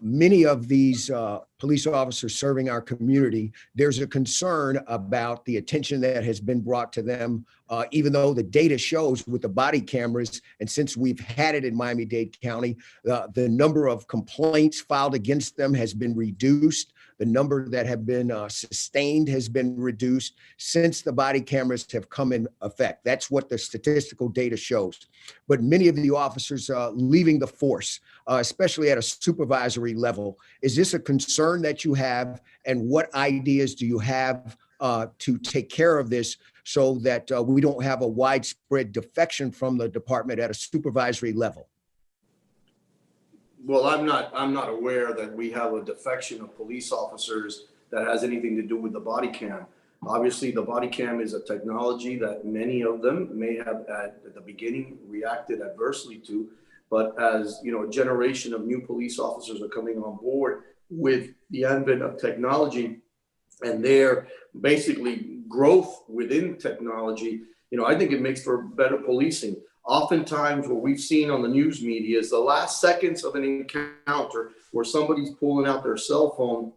Many of these police officers serving our community, there's a concern about the attention that has been brought to them, even though the data shows with the body cameras, and since we've had it in Miami-Dade County, the number of complaints filed against them has been reduced. The number that have been sustained has been reduced since the body cameras have come in effect. That's what the statistical data shows. But many of the officers leaving the force, especially at a supervisory level, is this a concern that you have? And what ideas do you have to take care of this so that we don't have a widespread defection from the department at a supervisory level? Well, I'm not aware that we have a defection of police officers that has anything to do with the body cam. Obviously, the body cam is a technology that many of them may have at the beginning reacted adversely to, but as a generation of new police officers are coming on board with the advent of technology and their basically growth within technology, I think it makes for better policing. Oftentimes what we've seen on the news media is the last seconds of an encounter where somebody's pulling out their cell phone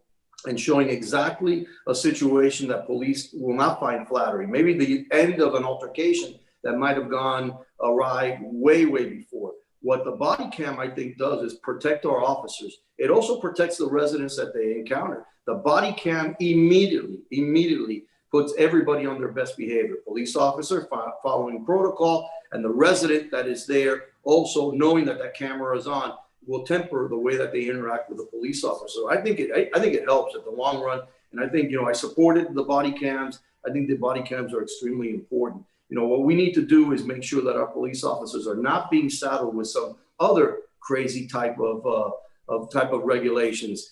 and showing exactly a situation that police will not find flattering. Maybe the end of an altercation that might have gone awry way before. What the body cam, I think, does is protect our officers. It also protects the residents that they encounter. The body cam immediately puts everybody on their best behavior. Police officer following protocol, and the resident that is there also knowing that that camera is on will temper the way that they interact with the police officer. I think it helps at the long run. And I think, I supported the body cams. I think the body cams are extremely important. What we need to do is make sure that our police officers are not being saddled with some other crazy type of regulations.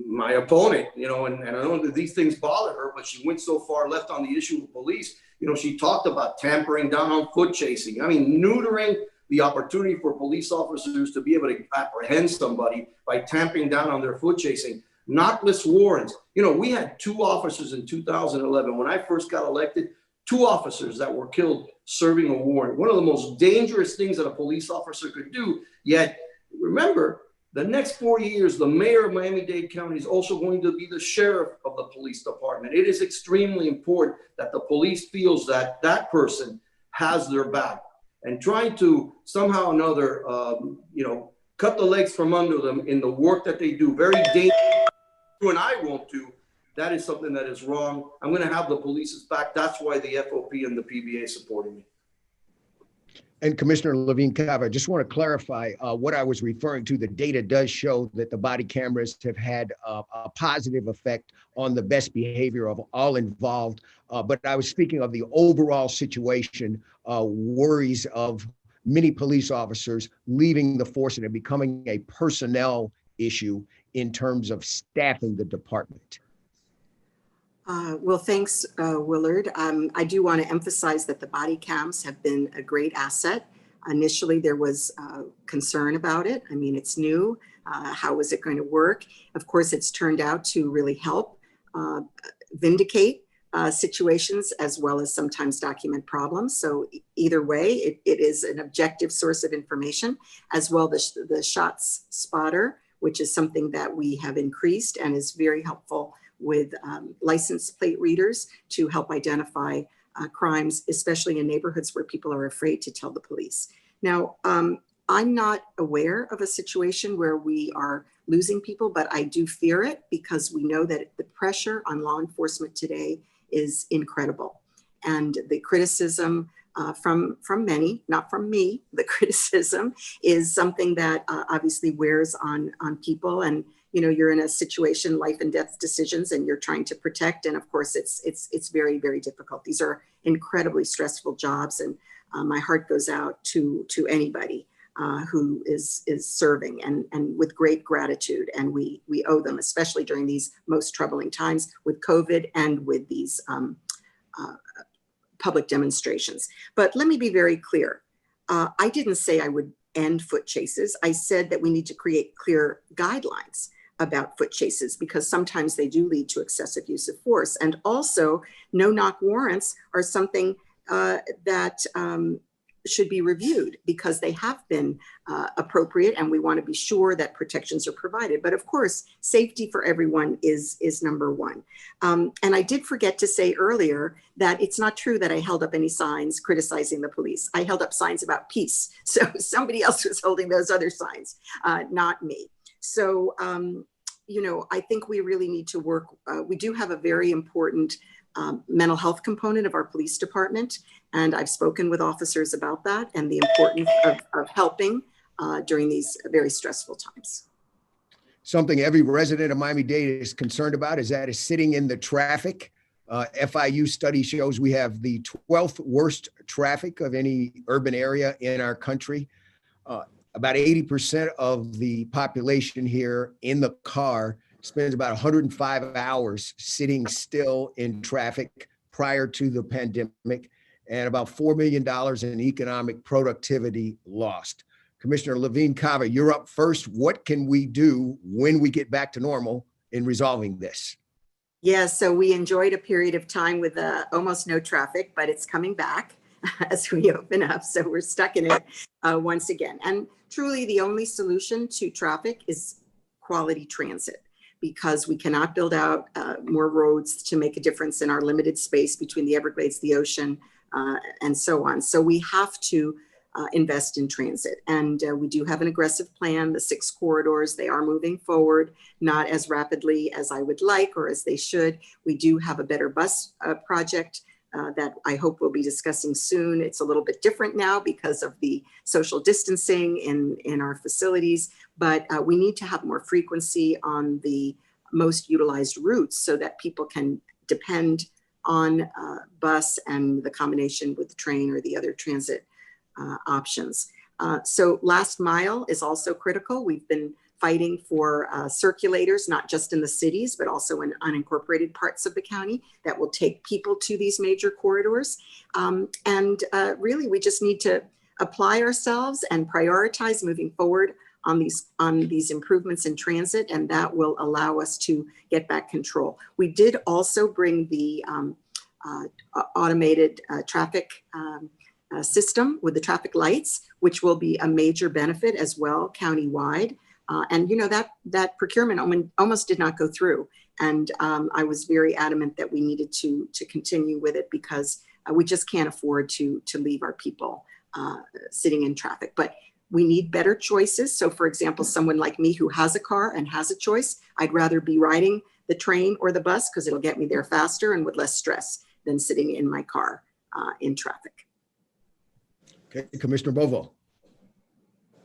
My opponent, and I know that these things bother her, but she went so far left on the issue of police. She talked about tampering down on foot chasing. I mean, neutering the opportunity for police officers to be able to apprehend somebody by tamping down on their foot chasing. Knockless warrants. We had 2 officers in 2011. When I first got elected, 2 officers that were killed serving a warrant. One of the most dangerous things that a police officer could do. Yet, remember, the next 4 years, the mayor of Miami-Dade County is also going to be the sheriff of the police department. It is extremely important that the police feels that that person has their back, and trying to somehow or another, cut the legs from under them in the work that they do. Very dangerous. You and I won't do. That is something that is wrong. I'm going to have the police's back. That's why the FOP and the PBA supporting me. And Commissioner Levine Cava, I just want to clarify what I was referring to. The data does show that the body cameras have had a positive effect on the best behavior of all involved. But I was speaking of the overall situation, worries of many police officers leaving the force and it becoming a personnel issue in terms of staffing the department. Well, thanks, Willard. I do want to emphasize that the body cams have been a great asset. Initially, there was concern about it. I mean, it's new. How is it going to work? Of course, it's turned out to really help vindicate situations as well as sometimes document problems. So either way, it is an objective source of information, as well as the shots spotter, which is something that we have increased and is very helpful with license plate readers to help identify crimes, especially in neighborhoods where people are afraid to tell the police. Now, I'm not aware of a situation where we are losing people, but I do fear it because we know that the pressure on law enforcement today is incredible. And the criticism from many, not from me, the criticism is something that obviously wears on people. And you're in a situation, life and death decisions, and you're trying to protect. And of course, it's very, very difficult. These are incredibly stressful jobs, and my heart goes out to anybody who is serving, and with great gratitude. And we owe them, especially during these most troubling times with COVID and with these public demonstrations. But let me be very clear. I didn't say I would end foot chases. I said that we need to create clear guidelines about foot chases, because sometimes they do lead to excessive use of force. And also, no-knock warrants are something that should be reviewed, because they have been appropriate, and we want to be sure that protections are provided. But of course, safety for everyone is number one. And I did forget to say earlier that it's not true that I held up any signs criticizing the police. I held up signs about peace. So somebody else was holding those other signs, not me. So, I think we really need to work. We do have a very important mental health component of our police department. And I've spoken with officers about that and the importance of helping during these very stressful times. Something every resident of Miami-Dade is concerned about is sitting in the traffic. FIU study shows we have the 12th worst traffic of any urban area in our country. About 80% of the population here in the car spends about 105 hours sitting still in traffic prior to the pandemic, and about $4 million in economic productivity lost. Commissioner Levine Cava, you're up first. What can we do when we get back to normal in resolving this? Yeah, so we enjoyed a period of time with almost no traffic, but it's coming back as we open up. So we're stuck in it once again. And truly the only solution to traffic is quality transit, because we cannot build out more roads to make a difference in our limited space between the Everglades, the ocean, and so on. So we have to invest in transit. And we do have an aggressive plan, the 6 corridors. They are moving forward, not as rapidly as I would like or as they should. We do have a better bus project that I hope we'll be discussing soon. It's a little bit different now because of the social distancing in our facilities, but we need to have more frequency on the most utilized routes so that people can depend on bus and the combination with the train or the other transit options. So last mile is also critical. We've been fighting for circulators, not just in the cities, but also in unincorporated parts of the county that will take people to these major corridors. Really, we just need to apply ourselves and prioritize moving forward on these improvements in transit, and that will allow us to get back control. We did also bring the automated traffic system with the traffic lights, which will be a major benefit as well countywide. And that procurement almost did not go through. And I was very adamant that we needed to continue with it, because we just can't afford to leave our people sitting in traffic. But we need better choices. So for example, someone like me who has a car and has a choice, I'd rather be riding the train or the bus because it'll get me there faster and with less stress than sitting in my car in traffic. Okay, Commissioner Bovo.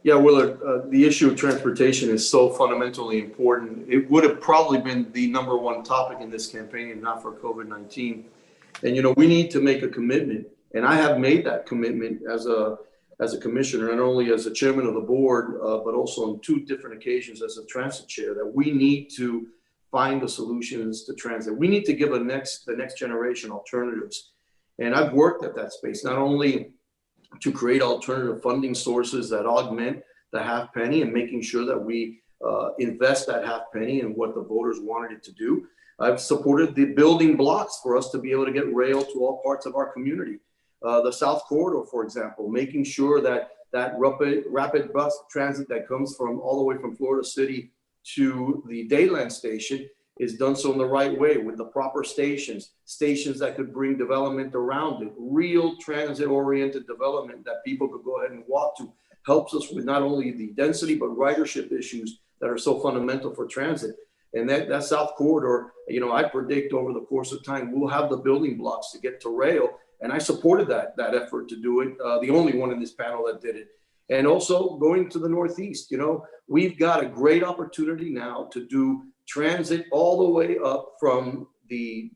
Yeah, Willard, the issue of transportation is so fundamentally important. It would have probably been the #1 topic in this campaign if not for COVID-19. And, we need to make a commitment. And I have made that commitment as a commissioner, not only as a chairman of the board, but also on 2 different occasions as a transit chair, that we need to find the solutions to transit. We need to give the next generation alternatives. And I've worked at that space, not only to create alternative funding sources that augment the half penny and making sure that we invest that half penny in what the voters wanted it to do. I've supported the building blocks for us to be able to get rail to all parts of our community. The South Corridor, for example, making sure that rapid bus transit that comes from all the way from Florida City to the Dayland station is done so in the right way with the proper stations that could bring development around it, real transit-oriented development that people could go ahead and walk to, helps us with not only the density, but ridership issues that are so fundamental for transit. And that South Corridor, I predict over the course of time, we'll have the building blocks to get to rail. And I supported that effort to do it, the only one in this panel that did it. And also going to the Northeast, we've got a great opportunity now to do transit all the way up from the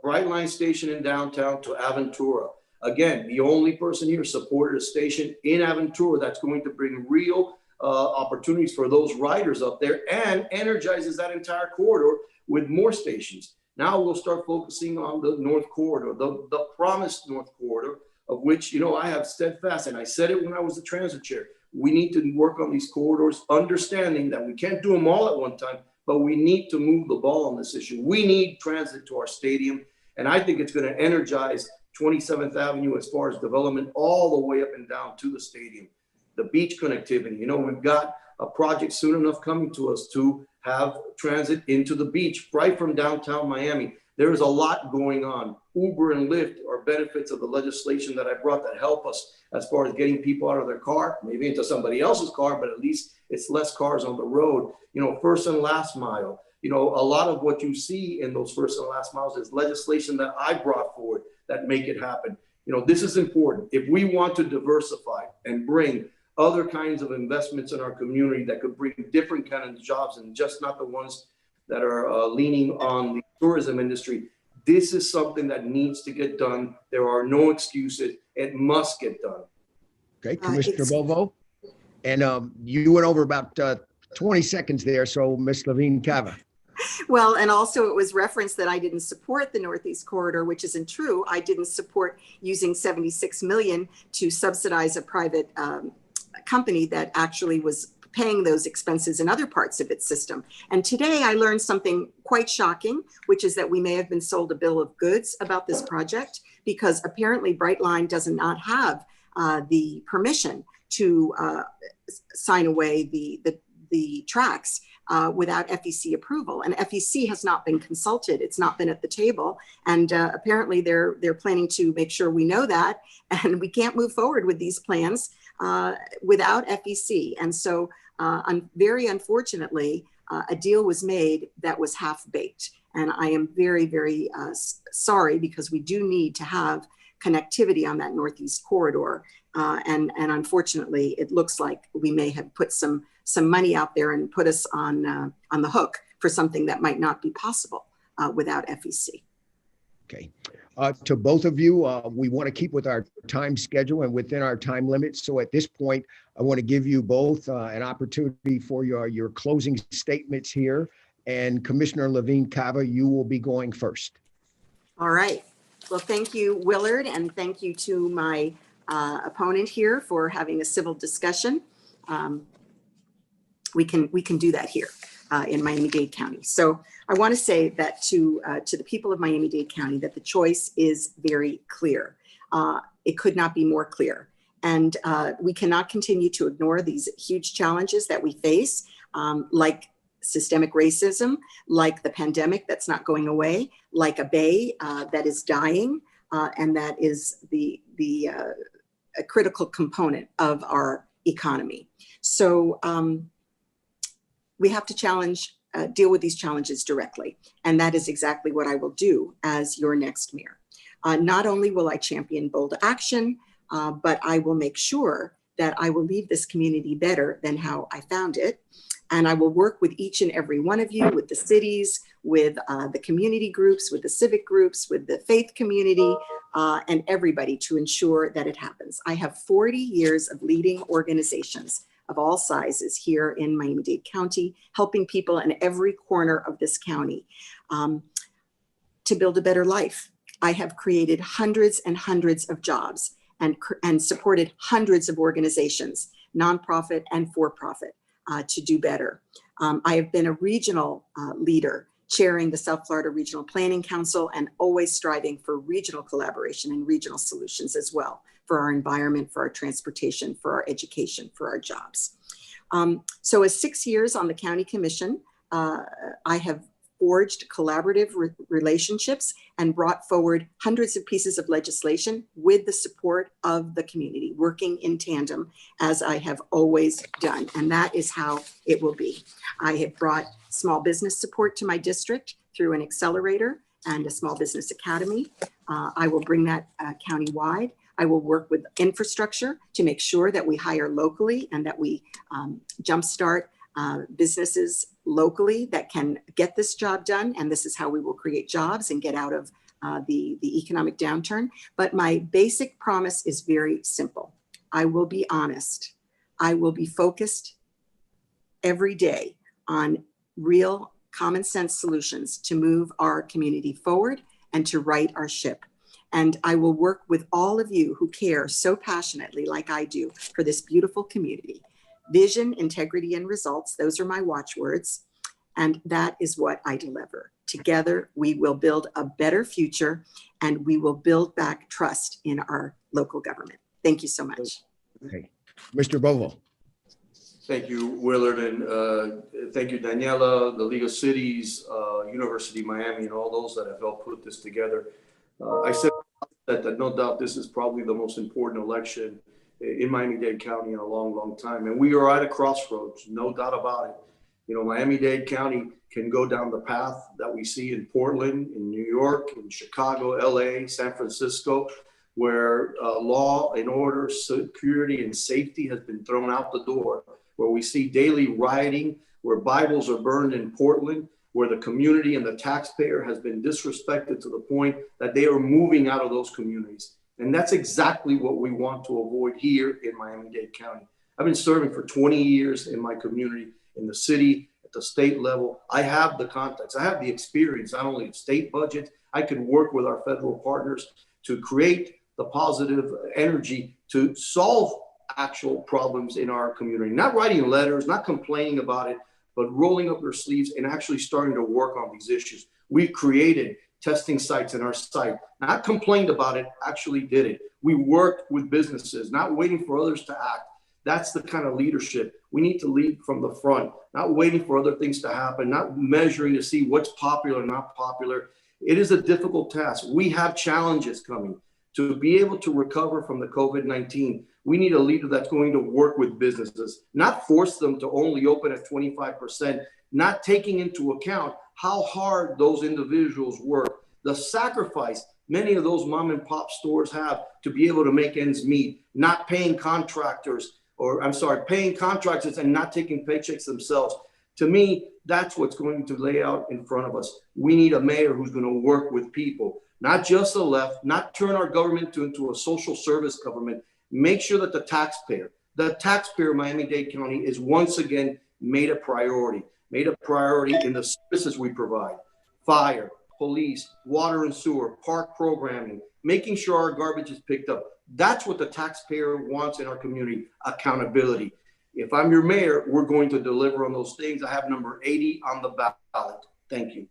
Brightline station in downtown to Aventura, Again, the only person here supported a station in Aventura that's going to bring real opportunities for those riders up there and energizes that entire corridor with more stations. Now we'll start focusing on the North Corridor, the promised North Corridor, of which, you know, I have steadfast, and I said it when I was the transit chair. We need to work on these corridors, understanding that we can't do them all at one time, but we need to move the ball on this issue. We need transit to our stadium, and I think it's going to energize 27th Avenue as far as development all the way up and down to the stadium. The beach connectivity, you know, we've got a project soon enough coming to us to have transit into the beach right from downtown Miami. There is a lot going on. Uber and Lyft are benefits of the legislation that I brought that help us as far as getting people out of their car, maybe into somebody else's car, but at least it's less cars on the road. You know, first and last mile. You know, a lot of what you see in those first and last miles is legislation that I brought forward that make it happen. You know, this is important. If we want to diversify and bring other kinds of investments in our community that could bring different kinds of jobs and just not the ones that are leaning on the tourism industry, this is something that needs to get done. There are no excuses. It must get done. Okay, Commissioner Bovo. And you went over about 20 seconds there, so Ms. Levine Cava. Well, and also it was referenced that I didn't support the Northeast Corridor, which isn't true. I didn't support using 76 million to subsidize a private company that actually was paying those expenses in other parts of its system. And today I learned something quite shocking, which is that we may have been sold a bill of goods about this project, because apparently Brightline does not have the permission to sign away the tracks without FEC approval. And FEC has not been consulted. It's not been at the table. And apparently they're planning to make sure we know that. And we can't move forward with these plans without FEC. And so very unfortunately, a deal was made that was half-baked. And I am very, very sorry, because we do need to have connectivity on that Northeast Corridor. And unfortunately, it looks like we may have put some money out there and put us on the hook for something that might not be possible without FEC. Okay. To both of you, we want to keep with our time schedule and within our time limits. So at this point, I want to give you both an opportunity for your closing statements here. And Commissioner Levine Cava, you will be going first. All right. Well, thank you, Willard, and thank you to my opponent here for having a civil discussion. We can do that here in Miami-Dade County. So I want to say that to the people of Miami-Dade County, that the choice is very clear. It could not be more clear. And we cannot continue to ignore these huge challenges that we face, like systemic racism, like the pandemic that's not going away, like a bay that is dying, and that is a critical component of our economy. So we have to deal with these challenges directly. And that is exactly what I will do as your next mayor. Not only will I champion bold action, but I will make sure that I will leave this community better than how I found it. And I will work with each and every one of you, with the cities, with the community groups, with the civic groups, with the faith community, and everybody to ensure that it happens. I have 40 years of leading organizations of all sizes here in Miami-Dade County, helping people in every corner of this county to build a better life. I have created hundreds and hundreds of jobs and supported hundreds of organizations, nonprofit and for-profit, to do better. I have been a regional leader, chairing the South Florida Regional Planning Council, and always striving for regional collaboration and regional solutions as well, for our environment, for our transportation, for our education, for our jobs. So as 6 years on the County Commission, I have forged collaborative relationships and brought forward hundreds of pieces of legislation with the support of the community, working in tandem as I have always done. And that is how it will be. I have brought small business support to my district through an accelerator and a small business academy. I will bring that countywide. I will work with infrastructure to make sure that we hire locally and that we jumpstart businesses locally that can get this job done. And this is how we will create jobs and get out of the economic downturn. But my basic promise is very simple. I will be honest. I will be focused every day on real common sense solutions to move our community forward and to right our ship. And I will work with all of you who care so passionately, like I do, for this beautiful community. Vision, integrity, and results, those are my watchwords. And that is what I deliver. Together, we will build a better future, and we will build back trust in our local government. Thank you so much. Okay. Mr. Bovo. Thank you, Willard, and thank you, Daniela, the League of Cities, University of Miami, and all those that have helped put this together. I said that no doubt this is probably the most important election in Miami-Dade County in a long, long time. And we are at a crossroads, no doubt about it. You know, Miami-Dade County can go down the path that we see in Portland, in New York, in Chicago, LA, San Francisco, where law and order, security, and safety has been thrown out the door, where we see daily rioting, where Bibles are burned in Portland, where the community and the taxpayer has been disrespected to the point that they are moving out of those communities. And that's exactly what we want to avoid here in Miami-Dade County. I've been serving for 20 years in my community, in the city, at the state level. I have the contacts, I have the experience, not only of state budget, I can work with our federal partners to create the positive energy to solve actual problems in our community. Not writing letters, not complaining about it, but rolling up their sleeves and actually starting to work on these issues. We've created testing sites in our site, not complained about it, actually did it. We worked with businesses, not waiting for others to act. That's the kind of leadership. We need to lead from the front, not waiting for other things to happen, not measuring to see what's popular or not popular. It is a difficult task. We have challenges coming. To be able to recover from the COVID-19, we need a leader that's going to work with businesses, not force them to only open at 25%, not taking into account how hard those individuals work, the sacrifice many of those mom and pop stores have to be able to make ends meet, not paying contractors, paying contractors and not taking paychecks themselves. To me, that's what's going to lay out in front of us. We need a mayor who's going to work with people, not just the left, not turn our government into a social service government. Make sure that the taxpayer of Miami-Dade County is once again made a priority in the services we provide: fire, police, water and sewer, park programming, making sure our garbage is picked up. That's what the taxpayer wants in our community: accountability. If I'm your mayor, we're going to deliver on those things. I have number 80 on the ballot. Thank you.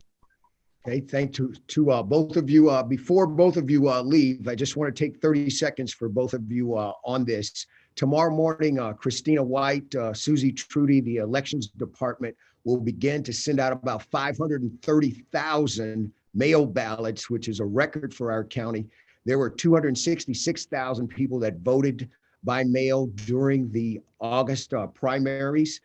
Okay, thank you to both of you. Before both of you leave, I just want to take 30 seconds for both of you on this. Tomorrow morning, Christina White, Susie Trudy, the elections department will begin to send out about 530,000 mail ballots, which is a record for our county. There were 266,000 people that voted by mail during the August primaries.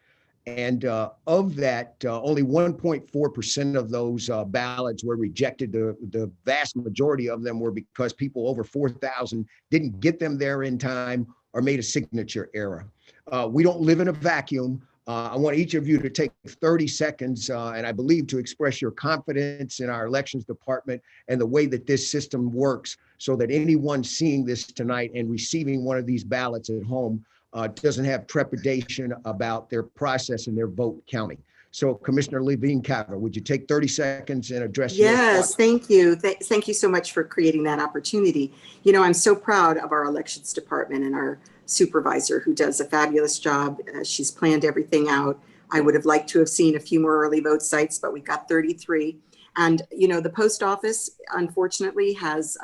And of that, only 1.4% of those ballots were rejected. The vast majority of them were because people over 4,000 didn't get them there in time or made a signature error. We don't live in a vacuum. I want each of you to take 30 seconds, and I believe to express your confidence in our elections department and the way that this system works, so that anyone seeing this tonight and receiving one of these ballots at home doesn't have trepidation about their process and their vote counting. So Commissioner Levine Cava, would you take 30 seconds and address your thoughts? Thank you. Thank you so much for creating that opportunity. You know, I'm so proud of our elections department and our supervisor, who does a fabulous job. She's planned everything out. I would have liked to have seen a few more early vote sites, but we've got 33. And, you know, the post office, unfortunately, has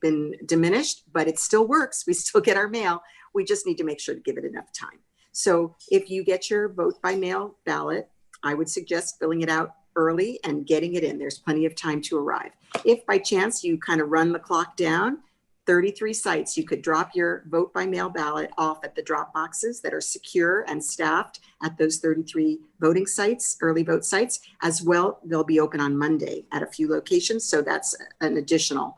been diminished, but it still works. We still get our mail. We just need to make sure to give it enough time. So if you get your vote by mail ballot, I would suggest filling it out early and getting it in. There's plenty of time to arrive. If by chance you kind of run the clock down, 33 sites, you could drop your vote by mail ballot off at the drop boxes that are secure and staffed at those 33 voting sites, early vote sites. As well, they'll be open on Monday at a few locations, so that's an additional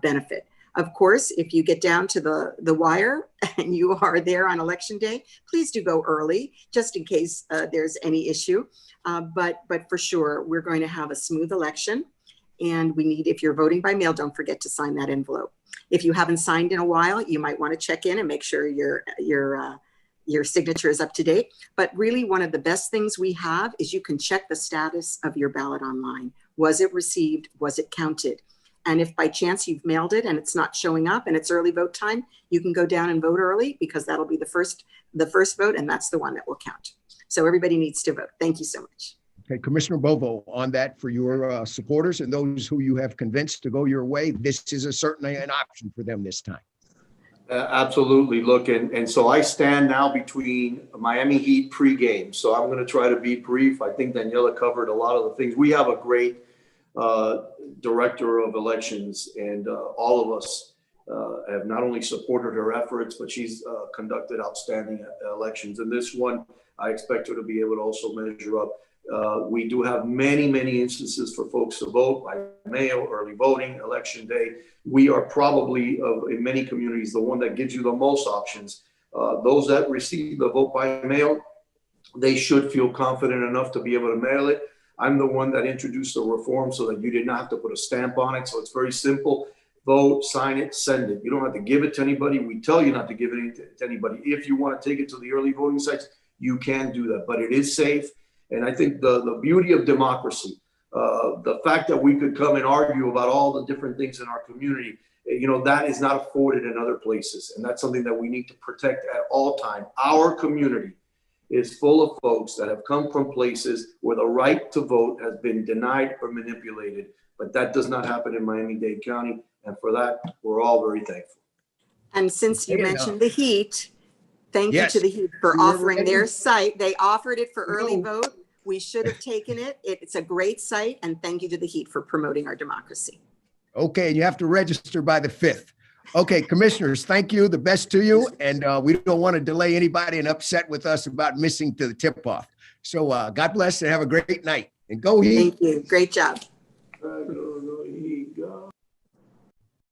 benefit. Of course, if you get down to the wire and you are there on election day, please do go early, just in case there's any issue. But for sure, we're going to have a smooth election. And we need, if you're voting by mail, don't forget to sign that envelope. If you haven't signed in a while, you might want to check in and make sure your signature is up to date. But really, one of the best things we have is you can check the status of your ballot online. Was it received? Was it counted? And if by chance you've mailed it and it's not showing up and it's early vote time, you can go down and vote early, because that'll be the first vote, and that's the one that will count. So everybody needs to vote. Thank you so much. Okay, Commissioner Bovo, on that, for your supporters and those who you have convinced to go your way, this is certainly an option for them this time. Absolutely. Look, and so I stand now between Miami Heat pregame. So I'm going to try to be brief. I think Daniela covered a lot of the things. We have a great director of elections, and all of us have not only supported her efforts, but she's conducted outstanding elections. And this one, I expect her to be able to also measure up. We do have many, many instances for folks to vote by mail, early voting, election day. We are probably, in many communities, the one that gives you the most options. Those that receive the vote by mail, they should feel confident enough to be able to mail it. I'm the one that introduced the reform so that you did not have to put a stamp on it. So it's very simple. Vote, sign it, send it. You don't have to give it to anybody. We tell you not to give it to anybody. If you want to take it to the early voting sites, you can do that, but it is safe. And I think the beauty of democracy, the fact that we could come and argue about all the different things in our community, that is not afforded in other places. And that's something that we need to protect at all time. Our community is full of folks that have come from places where the right to vote has been denied or manipulated. But that does not happen in Miami-Dade County. And for that, we're all very thankful. And since you mentioned the Heat, thank you Yes. to the Heat for offering their site. They offered it for early vote. We should have taken it. It's a great site. And thank you to the Heat for promoting our democracy. Okay, and you have to register by the 5th. Okay, commissioners, thank you. The best to you. And we don't want to delay anybody and upset with us about missing to the tip-off. So God bless and have a great night. And go Heat. Thank you. Great job.